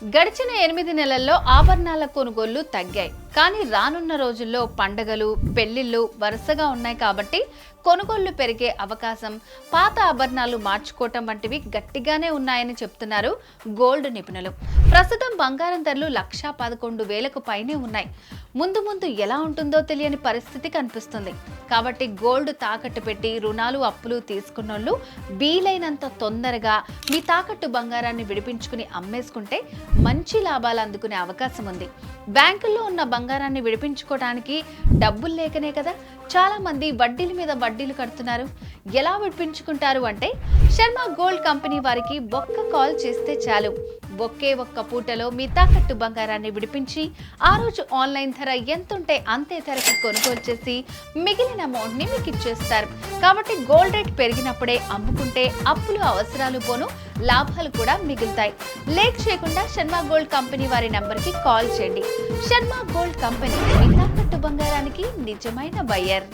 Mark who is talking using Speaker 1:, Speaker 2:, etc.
Speaker 1: గడిచిన 8 నెలల్లో ఆభరణాల కొనుగోళ్లు తగ్గాయి. కానీ రానున్న రోజుల్లో పండగలు, పెళ్లిళ్లు వరుసగా ఉన్నాయి కాబట్టి కొనుగోళ్లు పెరిగే అవకాశం, పాత ఆభరణాలు మార్చుకోవటం వంటివి గట్టిగానే ఉన్నాయని చెప్తున్నారు గోల్డ్ నిపుణులు. ప్రస్తుతం బంగారం ధరలు 1,11,000కు పైనే ఉన్నాయి. ముందు ముందు ఎలా ఉంటుందో తెలియని పరిస్థితి కనిపిస్తుంది. కాబట్టి గోల్డ్ తాకట్టు పెట్టి రుణాలు, అప్పులు తీసుకున్నోళ్ళు వీలైనంత తొందరగా మీ తాకట్టు బంగారాన్ని విడిపించుకుని అమ్మేసుకుంటే మంచి లాభాలు అందుకునే అవకాశం ఉంది. బ్యాంకుల్లో ఉన్న బంగారాన్ని విడిపించుకోవడానికి డబ్బులు లేకనే కదా చాలా మంది వడ్డీల మీద వడ్డీలు కడుతున్నారు. ఎలా విడిపించుకుంటారు అంటే, శర్మ గోల్డ్ కంపెనీ వారికి ఒక్క కాల్ చేస్తే చాలు. ఒక్క పూటలో మీ తాకట్టు బంగారాన్ని విడిపించి ఆ రోజు ఆన్లైన్ ధర ఎంతుంటే అంతే ధరకి కొనుగోలు చేసి మిగిలిన అమౌంట్ ని మీకు ఇచ్చేస్తారు. కాబట్టి గోల్డ్ రేట్ పెరిగినప్పుడే అమ్ముకుంటే అప్పులు, అవసరాలు పోను, లాభాలు కూడా మిగులుతాయి. లేట్ చేయకుండా శర్మ గోల్డ్ కంపెనీ వారి నంబర్కి కాల్ చేయండి. శర్మ గోల్డ్ కంపెనీ మీ తాకట్టు బంగారానికి నిజమైన బయ్యర్.